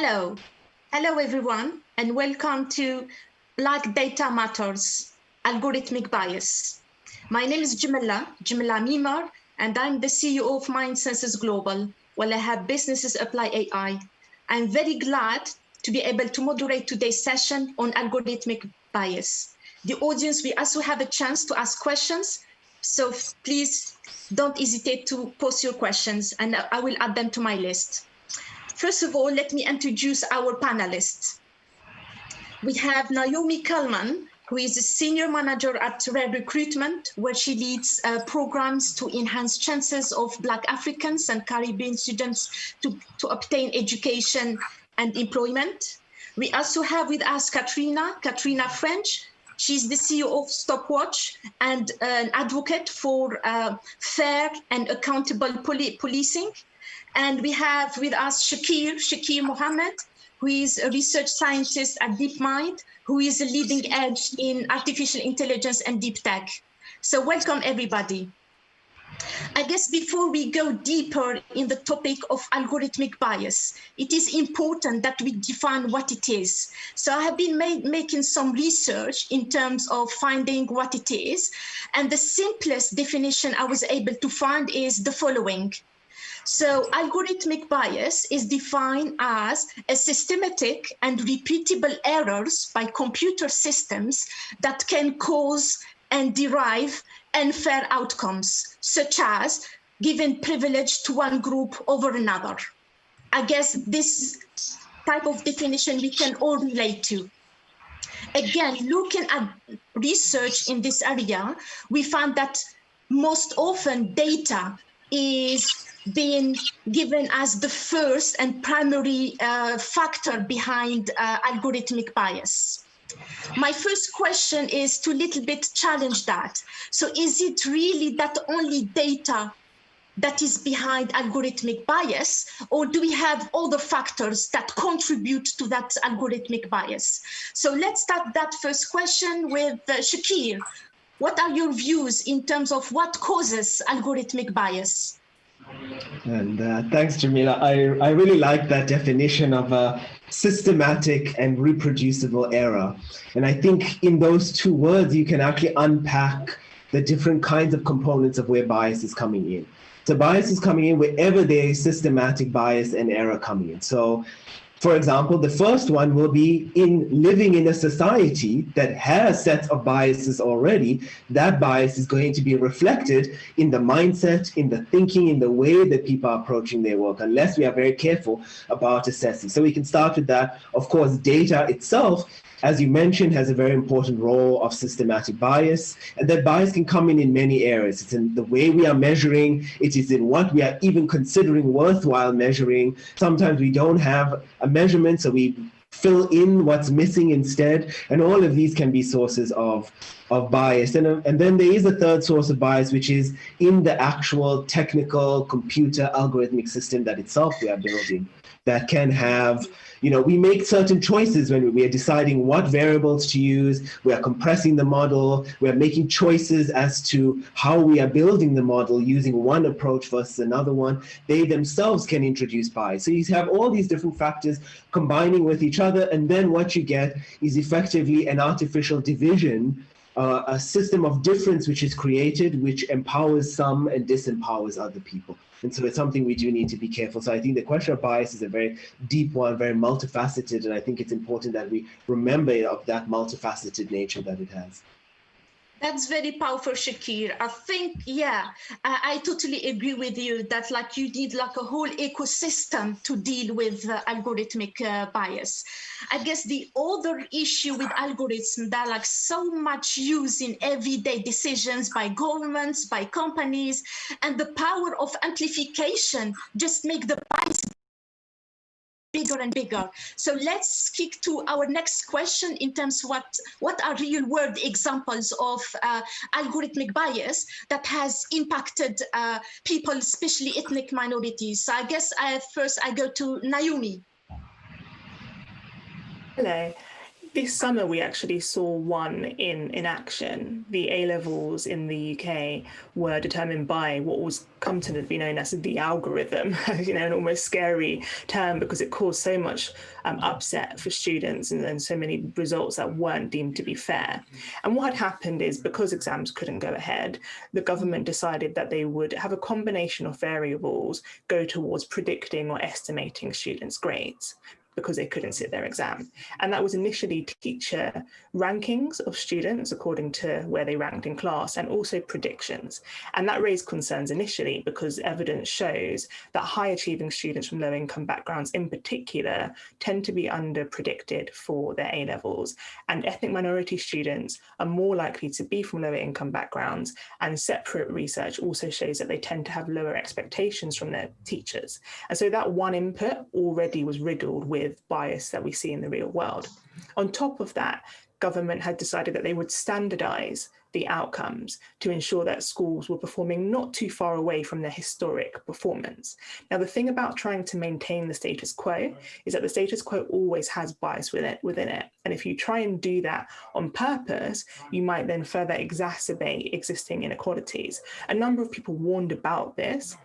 Hello. Hello, everyone, and welcome to Black Data Matters, Algorithmic Bias. My name is Jamila Mimar, and I'm the CEO of Mind Senses Global, while I have businesses apply AI. I'm very glad to be able to moderate today's session on algorithmic bias. The audience, we also have a chance to ask questions, so please don't hesitate to post your questions, and I will add them to my list. First of all, let me introduce our panelists. We have Naomi Kalman, who is a senior manager at Rare Recruitment, where she leads programs to enhance chances of Black Africans and Caribbean students to obtain education and employment. We also have with us Katrina French. She's the CEO of Stopwatch and an advocate for fair and accountable policing. And we have with us Shakir Mohammed, who is a research scientist at DeepMind, who is a leading edge in artificial intelligence and deep tech. So welcome, everybody. I guess before we go deeper in the topic of algorithmic bias, it is important that we define what it is. So I have been making some research in terms of finding what it is. And the simplest definition I was able to find is the following. So algorithmic bias is defined as a systematic and repeatable errors by computer systems that can cause and derive unfair outcomes, such as giving privilege to one group over another. I guess this type of definition we can all relate to. Again, looking at research in this area, we found that most often data is being given as the first and primary factor behind algorithmic bias. My first question is to little bit challenge that. So is it really that only data that is behind algorithmic bias, or do we have other factors that contribute to that algorithmic bias? So let's start that first question with Shakir. What are your views in terms of what causes algorithmic bias? And thanks, Jamila. I really like that definition of a systematic and reproducible error. And I think in those two words, you can actually unpack the different kinds of components of where bias is coming in. So bias is coming in wherever there is systematic bias and error coming in. So, for example, the first one will be in living in a society that has sets of biases already. That bias is going to be reflected in the mindset, in the thinking, in the way that people are approaching their work, unless we are very careful about assessing. So we can start with that. Of course, data itself, as you mentioned, has a very important role of systematic bias, and that bias can come in many areas. It's in the way we are measuring, it is in what we are even considering worthwhile measuring. Sometimes we don't have a measurement, so we fill in what's missing instead, and all of these can be sources of bias. And then there is a third source of bias, which is in the actual technical computer algorithmic system that itself we are building, that can have, we make certain choices when we are deciding what variables to use. We are compressing the model. We are making choices as to how we are building the model using one approach versus another one. They themselves can introduce bias. So you have all these different factors combining with each other, and then what you get is effectively an artificial division, a system of difference which is created, which empowers some and disempowers other people. And so it's something we do need to be careful. So I think the question of bias is a very deep one, very multifaceted, and I think it's important that we remember of that multifaceted nature that it has. That's very powerful, Shakir. I think, I totally agree with you that you need a whole ecosystem to deal with algorithmic bias. I guess the other issue with algorithms that are so much used in everyday decisions by governments, by companies, and the power of amplification just make the bias bigger and bigger. So let's kick to our next question in terms of what are real world examples of algorithmic bias that has impacted people, especially ethnic minorities. So I guess first I go to Naomi. Hello. this summer, we actually saw one in action. The A-levels in the UK were determined by what was come to be known as the algorithm, an almost scary term because it caused so much upset for students and so many results that weren't deemed to be fair. And what had happened is, because exams couldn't go ahead, the government decided that they would have a combination of variables go towards predicting or estimating students' grades, because they couldn't sit their exam. And that was initially teacher rankings of students according to where they ranked in class, and also predictions. And that raised concerns initially because evidence shows that high achieving students from low income backgrounds in particular tend to be under predicted for their A-levels. And ethnic minority students are more likely to be from lower income backgrounds. And separate research also shows that they tend to have lower expectations from their teachers. And so that one input already was riddled with bias that we see in the real world. On top of that, government had decided that they would standardize the outcomes to ensure that schools were performing not too far away from their historic performance. Now, the thing about trying to maintain the status quo is that the status quo always has bias within it. And if you try and do that on purpose, you might then further exacerbate existing inequalities. A number of people warned about this.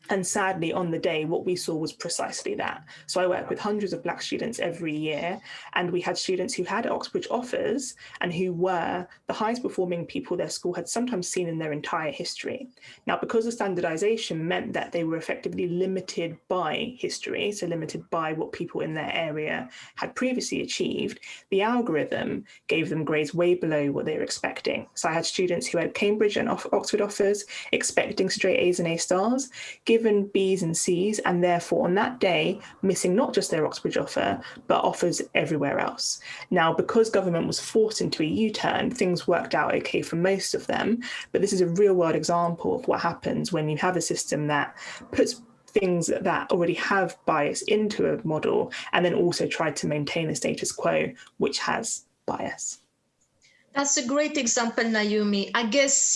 And sadly, on the day, what we saw was precisely that. So I work with hundreds of Black students every year, and we had students who had Oxbridge offers and who were the highest performing people their school had sometimes seen in their entire history. Now, because the standardization meant that they were effectively limited by history, so limited by what people in their area had previously achieved, the algorithm gave them grades way below what they were expecting. So I had students who had Cambridge and Oxford offers, expecting straight A's and A stars, given B's and C's, and therefore on that day, missing not just their Oxbridge offer, but offers everywhere else. Now, because government was forced into a U-turn, things worked out okay for most of them, but this is a real world example of what happens when you have a system that puts things that already have bias into a model, and then also tried to maintain a status quo, which has bias. That's a great example, Naomi. I guess,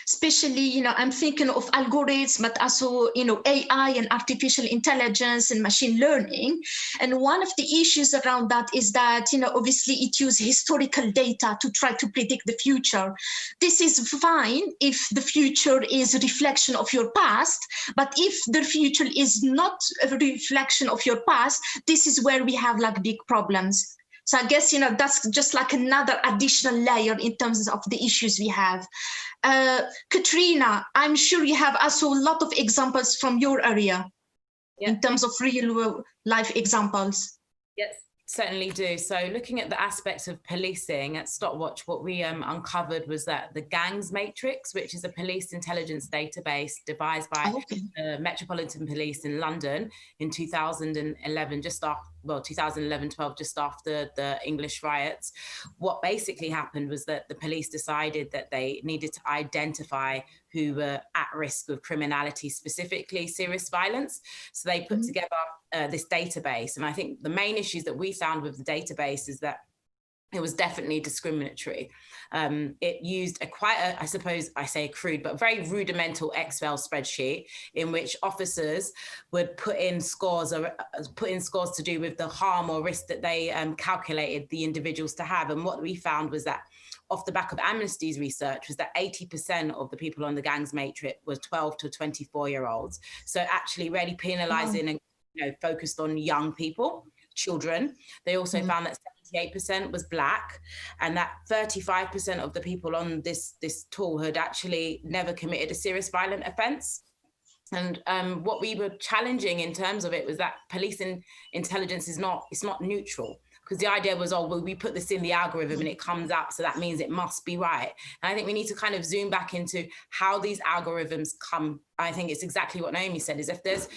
especially, I'm thinking of algorithms, but also, AI and artificial intelligence and machine learning. And one of the issues around that is that, obviously it uses historical data to try to predict the future. This is fine if the future is a reflection of your past, but if the future is not a reflection of your past, this is where we have big problems. So I guess, that's just another additional layer in terms of the issues we have. Katrina, I'm sure you have also a lot of examples from your area in terms of real life examples. Yes, certainly do. So looking at the aspects of policing at Stopwatch, what we uncovered was that the gangs matrix, which is a police intelligence database devised by the Metropolitan Police in London in 2011, 2011-12, just after the English riots. What basically happened was that the police decided that they needed to identify who were at risk of criminality, specifically serious violence. So they put together this database. And I think the main issues that we found with the database is that it was definitely discriminatory. It used I suppose I say crude, but very rudimental Excel spreadsheet in which officers would put in scores to do with the harm or risk that they calculated the individuals to have. And what we found was that, off the back of Amnesty's research, was that 80% of the people on the gangs matrix was 12 to 24-year-olds. So actually really penalizing and focused on young people, children. They also found that 78% was Black, and that 35% of the people on this tool had actually never committed a serious violent offence. And what we were challenging in terms of it was that policing intelligence it's not neutral. Because the idea was, we put this in the algorithm and it comes out, so that means it must be right. And I think we need to kind of zoom back into how these algorithms come. I think it's exactly what Naomi said, is if there's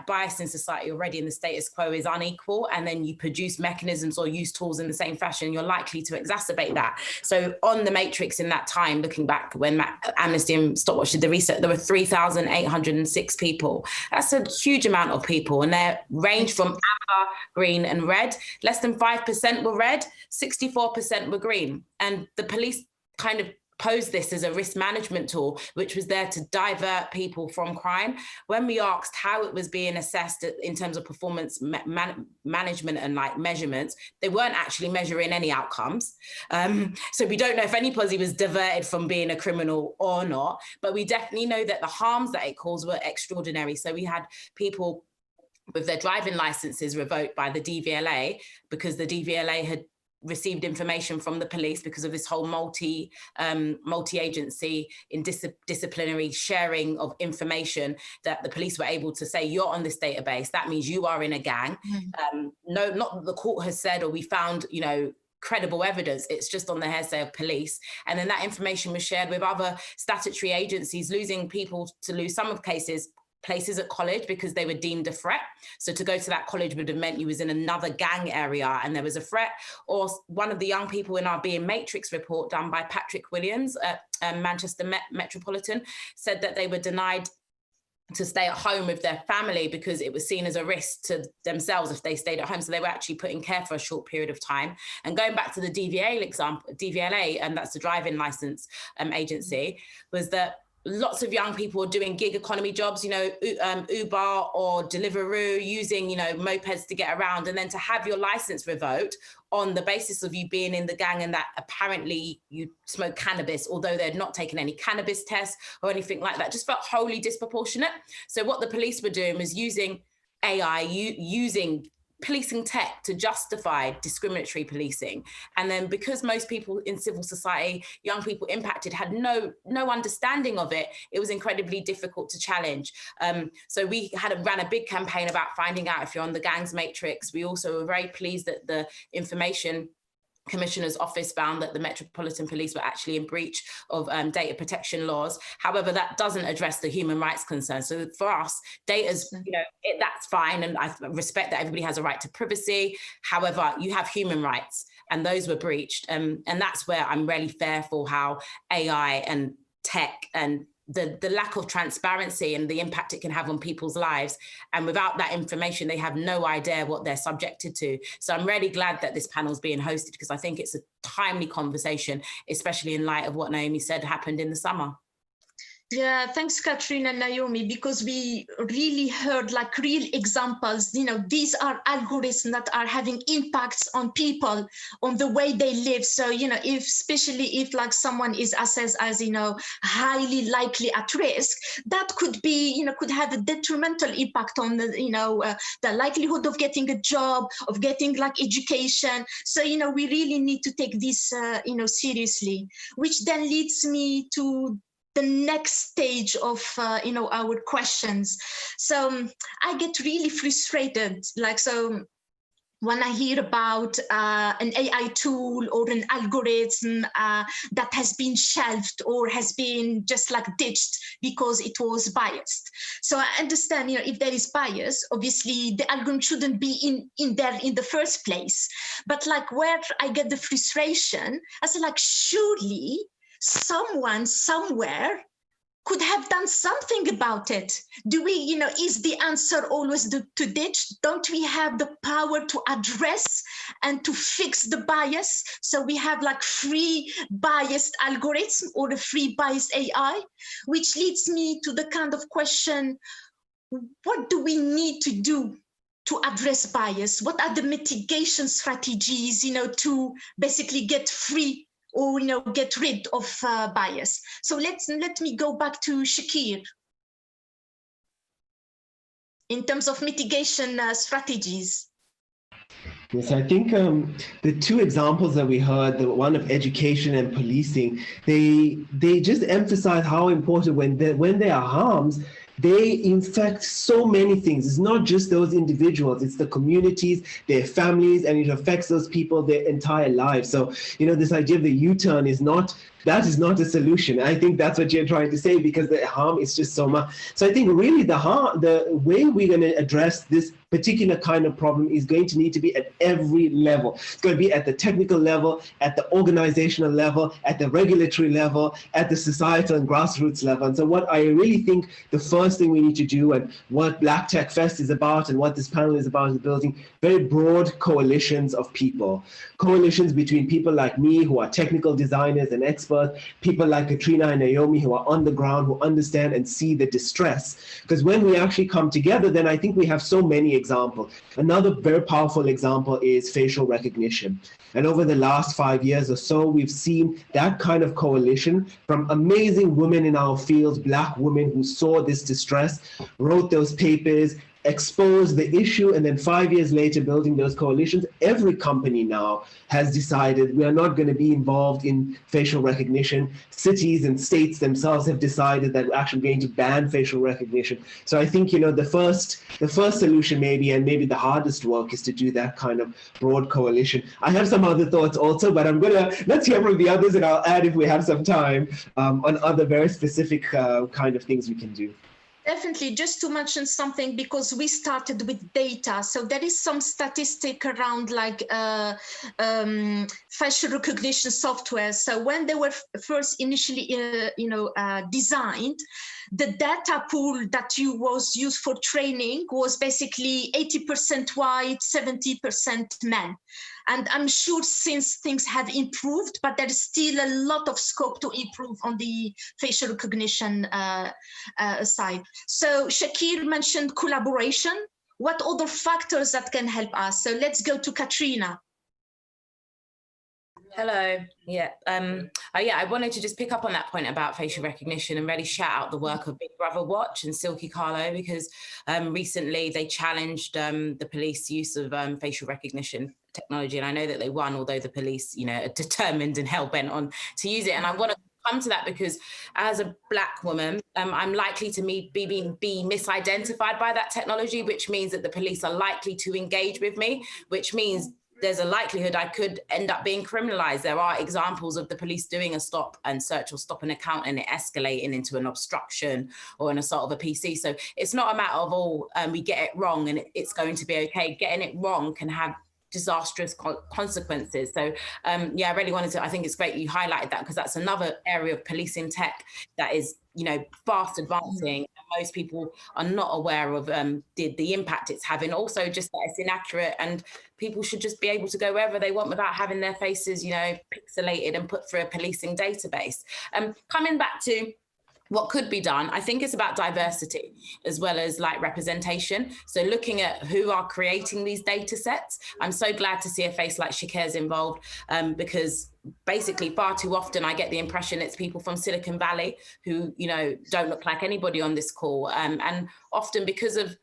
bias in society already and the status quo is unequal, and then you produce mechanisms or use tools in the same fashion, you're likely to exacerbate that. So on the matrix in that time, looking back when Amnesty and Stopwatch did the research, there were 3,806 people. That's a huge amount of people, and they range from amber, green and red. Less than 5% were red, 64% were green. And the police kind of proposed this as a risk management tool, which was there to divert people from crime. When we asked how it was being assessed in terms of performance management and like measurements, they weren't actually measuring any outcomes. So we don't know if anybody was diverted from being a criminal or not, but we definitely know that the harms that it caused were extraordinary. So we had people with their driving licenses revoked by the DVLA because the DVLA had received information from the police because of this whole multi-agency in disciplinary sharing of information, that the police were able to say, you're on this database, that means you are in a gang. No, not that the court has said, or we found, you know, credible evidence, it's just on the hearsay of police. And then that information was shared with other statutory agencies, losing people to lose, some of cases, places at college because they were deemed a threat. So to go to that college would have meant you was in another gang area and there was a threat. Or one of the young people in our Being Matrix report done by Patrick Williams at Manchester Metropolitan said that they were denied to stay at home with their family because it was seen as a risk to themselves if they stayed at home. So they were actually put in care for a short period of time. And going back to the DVLA, and that's the driving license agency, was that lots of young people are doing gig economy jobs, you know, Uber or Deliveroo, using, you know, mopeds to get around, and then to have your license revoked on the basis of you being in the gang and that apparently you smoke cannabis, although they're not taking any cannabis tests or anything like that, just felt wholly disproportionate. So what the police were doing was using AI, using policing tech to justify discriminatory policing. And then because most people in civil society, young people impacted, had no understanding of it, it was incredibly difficult to challenge. So we ran a big campaign about finding out if you're on the gangs matrix. We also were very pleased that the Information Commissioner's Office found that the Metropolitan Police were actually in breach of data protection laws. However, that doesn't address the human rights concerns. So for us, data's, you know, that's fine. And I respect that everybody has a right to privacy. However, you have human rights and those were breached. And that's where I'm really fearful how AI and tech and the lack of transparency and the impact it can have on people's lives. And without that information, they have no idea what they're subjected to. So I'm really glad that this panel is being hosted because I think it's a timely conversation, especially in light of what Naomi said happened in the summer. Yeah, thanks, Catherine and Naomi, because we really heard like real examples. You know, these are algorithms that are having impacts on people, on the way they live. So, you know, especially if like someone is assessed as, you know, highly likely at risk, that could be, you know, could have a detrimental impact on the, you know, the likelihood of getting a job, of getting like education. So, you know, we really need to take this, you know, seriously, which then leads me to the next stage of, you know, our questions. So I get really frustrated, like, so when I hear about an AI tool or an algorithm that has been shelved or has been just like ditched because it was biased. So I understand, you know, if there is bias, obviously the algorithm shouldn't be in there in the first place. But like where I get the frustration, I say like, surely someone somewhere could have done something about it. Do we, you know, is the answer always to ditch? Don't we have the power to address and to fix the bias? So we have like free biased algorithm or a free biased AI, which leads me to the kind of question, what do we need to do to address bias? What are the mitigation strategies, you know, to basically get free or, you know, get rid of bias? So let me go back to Shakir. In terms of mitigation strategies. Yes, I think the two examples that we heard, the one of education and policing, they just emphasize how important when there are harms, they infect so many things. It's not just those individuals, it's the communities, their families, and it affects those people their entire lives. So, you know, this idea of the U-turn is not a solution. I think that's what you're trying to say, because the harm is just so much. So I think really the way we're going to address this particular kind of problem is going to need to be at every level. It's going to be at the technical level, at the organizational level, at the regulatory level, at the societal and grassroots level. And so what I really think the first thing we need to do, and what Black Tech Fest is about and what this panel is about, is building very broad coalitions of people. Coalitions between people like me who are technical designers and experts, forth, people like Katrina and Naomi who are on the ground, who understand and see the distress. Because when we actually come together, then I think we have so many examples. Another very powerful example is facial recognition. And over the last 5 years or so, we've seen that kind of coalition from amazing women in our fields, Black women who saw this distress, wrote those papers, exposed the issue, and then 5 years later building those coalitions. Every company now has decided we are not going to be involved in facial recognition. Cities and states themselves have decided that we're actually going to ban facial recognition. So I think, you know, the first solution maybe, and maybe the hardest work, is to do that kind of broad coalition. I have some other thoughts also, but let's hear from the others, and I'll add, if we have some time, on other very specific kind of things we can do. Definitely, just to mention something, because we started with data. So there is some statistic around like facial recognition software. So when they were first initially, designed, the data pool that was used for training was basically 80% white, 70% men. And I'm sure since things have improved, but there is still a lot of scope to improve on the facial recognition side. So Shakir mentioned collaboration. What other factors that can help us? So let's go to Katrina. Hello. Yeah. I wanted to just pick up on that point about facial recognition and really shout out the work of Big Brother Watch and Silky Carlo, because recently they challenged the police use of facial recognition technology, and I know that they won, although the police, you know, are determined and hell-bent on to use it. And I want to come to that because as a Black woman, I'm likely to be misidentified by that technology, which means that the police are likely to engage with me, which means there's a likelihood I could end up being criminalized. There are examples of the police doing a stop and search or stop an account and it escalating into an obstruction or an assault of a PC. So it's not a matter of, we get it wrong and it's going to be okay. Getting it wrong can have disastrous consequences. So I really wanted to, I think it's great you highlighted that, because that's another area of policing tech that is, you know, fast advancing. Most people are not aware of the impact it's having. Also just that it's inaccurate and people should just be able to go wherever they want without having their faces, you know, pixelated and put through a policing database. Coming back to what could be done, I think it's about diversity as well as like representation. So looking at who are creating these data sets. I'm so glad to see a face like Shakir's involved because basically far too often I get the impression it's people from Silicon Valley who, you know, don't look like anybody on this call. And often because of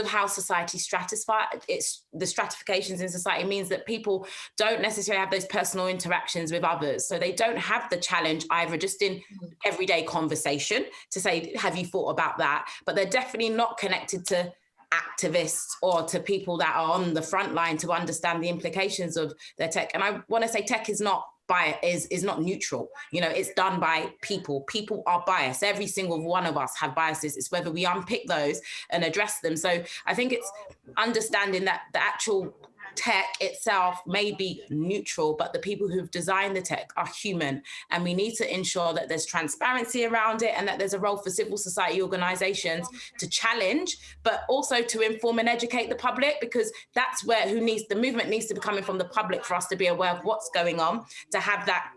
how society the stratifications in society means that people don't necessarily have those personal interactions with others. So they don't have the challenge either just in everyday conversation to say, have you thought about that? But they're definitely not connected to activists or to people that are on the front line to understand the implications of their tech. And I want to say tech is not neutral. You know, it's done by people. People are biased. Every single one of us have biases. It's whether we unpick those and address them. So I think it's understanding that the actual tech itself may be neutral, but the people who've designed the tech are human. And we need to ensure that there's transparency around it and that there's a role for civil society organizations to challenge, but also to inform and educate the public, because that's where the movement needs to be coming from the public for us to be aware of what's going on, to have that,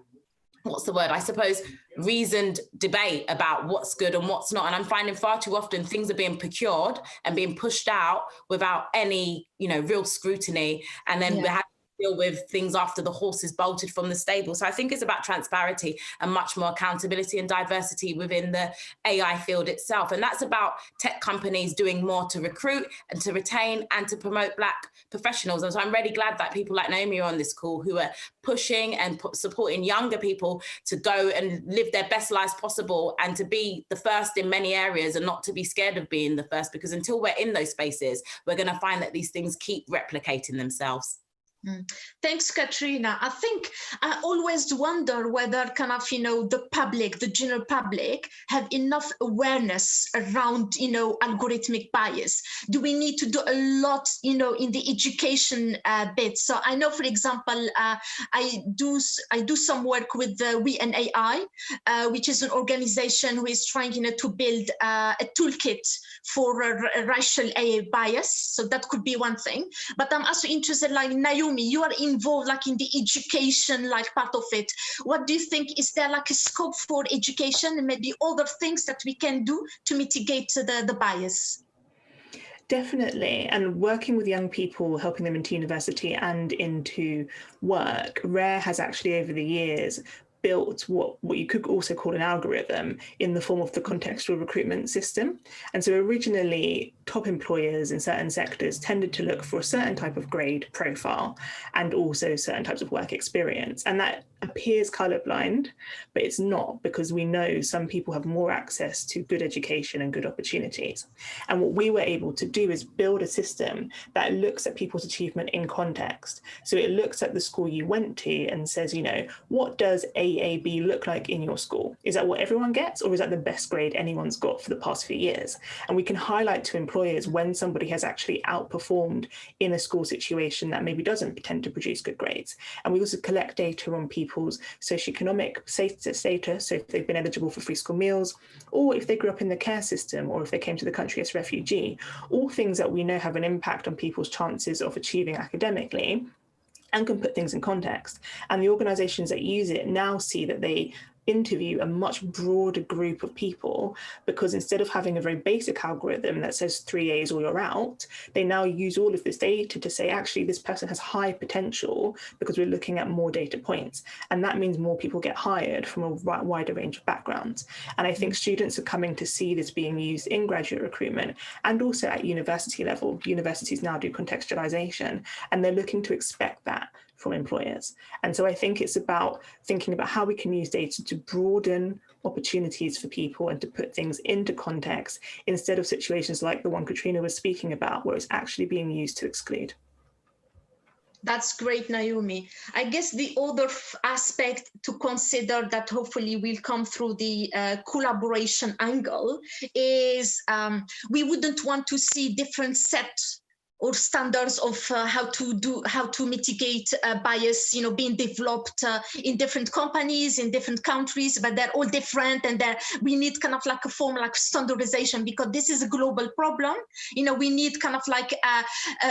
what's the word, I suppose, reasoned debate about what's good and what's not. And I'm finding far too often things are being procured and being pushed out without any, you know, real scrutiny. And then we have to deal with things after the horse is bolted from the stable. So I think it's about transparency and much more accountability and diversity within the AI field itself. And that's about tech companies doing more to recruit and to retain and to promote Black professionals. And so I'm really glad that people like Naomi are on this call who are pushing and supporting younger people to go and live their best lives possible and to be the first in many areas and not to be scared of being the first, because until we're in those spaces, we're going to find that these things keep replicating themselves. Thanks, Katrina. I think I always wonder whether kind of, you know, the public, the general public, have enough awareness around, you know, algorithmic bias. Do we need to do a lot, you know, in the education bit? So I know, for example, I do some work with We and AI, which is an organization who is trying, you know, to build a toolkit for racial bias. So that could be one thing. But I'm also interested, like Naomi, Naomi, you are involved like in the education like part of it. What do you think? Is there like a scope for education and maybe other things that we can do to mitigate the bias? Definitely. And working with young people, helping them into university and into work, RARE has actually over the years built what you could also call an algorithm in the form of the contextual recruitment system. And so originally, top employers in certain sectors tended to look for a certain type of grade profile and also certain types of work experience. And that appears colorblind, but it's not, because we know some people have more access to good education and good opportunities. And what we were able to do is build a system that looks at people's achievement in context. So it looks at the school you went to and says, you know, what does AAB look like in your school? Is that what everyone gets, or is that the best grade anyone's got for the past few years? And we can highlight to employers when somebody has actually outperformed in a school situation that maybe doesn't tend to produce good grades. And we also collect data on people's socioeconomic status, so if they've been eligible for free school meals, or if they grew up in the care system, or if they came to the country as refugee, all things that we know have an impact on people's chances of achieving academically and can put things in context. And the organizations that use it now see that they interview a much broader group of people, because instead of having a very basic algorithm that says 3 A's or you're out, they now use all of this data to say, actually, this person has high potential because we're looking at more data points. And that means more people get hired from a wider range of backgrounds. And I think students are coming to see this being used in graduate recruitment and also at university level. Universities now do contextualization, and they're looking to expect that from employers. And so I think it's about thinking about how we can use data to broaden opportunities for people and to put things into context, instead of situations like the one Katrina was speaking about, where it's actually being used to exclude. That's great, Naomi. I guess the other aspect to consider that hopefully will come through the collaboration angle is we wouldn't want to see different sets or standards of how to mitigate bias, being developed in different companies, in different countries, but they're all different, and we need kind of like a form like standardization, because this is a global problem. We need kind of like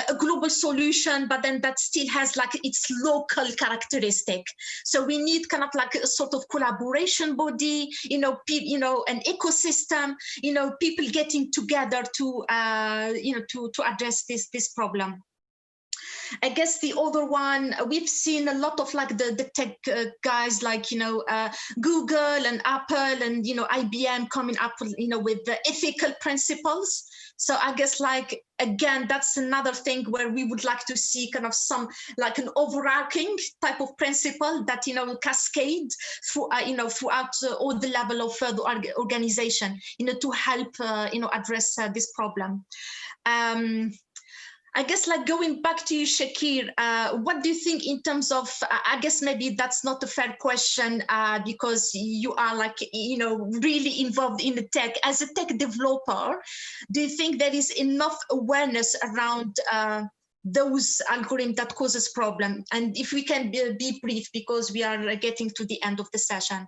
a global solution, but then that still has like its local characteristic. So we need kind of like a sort of collaboration body, an ecosystem, people getting together to address this problem. I guess the other one, we've seen a lot of like the tech guys like, Google and Apple and, IBM coming up, with the ethical principles. So I guess like, again, that's another thing where we would like to see kind of some like an overarching type of principle that, cascade through, throughout all the level of the organization, to help, address this problem. I guess like going back to you, Shakir, what do you think in terms of, I guess maybe that's not a fair question because you are like, really involved in the tech. As a tech developer, do you think there is enough awareness around those algorithms that causes problem? And if we can be brief, because we are getting to the end of the session.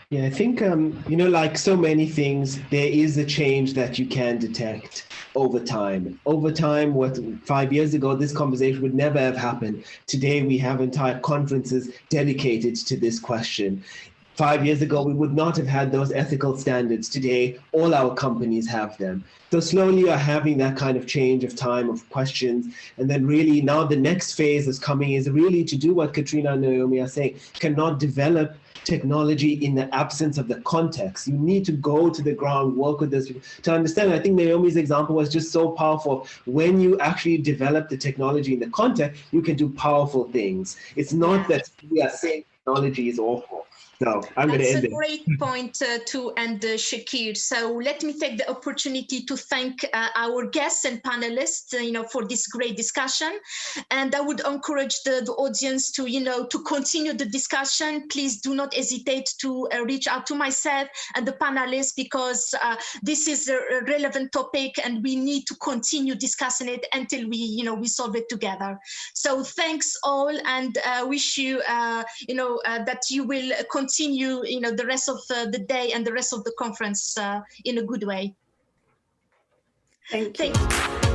Yeah, I think, like so many things, there is a change that you can detect over time. Over time, 5 years ago, this conversation would never have happened. Today, we have entire conferences dedicated to this question. 5 years ago, we would not have had those ethical standards. Today, all our companies have them. So slowly you're having that kind of change of time, of questions. And then really now the next phase is coming is really to do what Katrina and Naomi are saying, cannot develop technology in the absence of the context. You need to go to the ground, work with this to understand. I think Naomi's example was just so powerful. When you actually develop the technology in the context, you can do powerful things. It's not that we are saying technology is awful. So I'm going to end it. That's a great point to end, Shakir. So let me take the opportunity to thank our guests and panelists, for this great discussion. And I would encourage the audience to, to continue the discussion. Please do not hesitate to reach out to myself and the panelists, because this is a relevant topic and we need to continue discussing it until we, we solve it together. So thanks all, and wish you, that you will continue, the rest of the day and the rest of the conference in a good way. Thank you.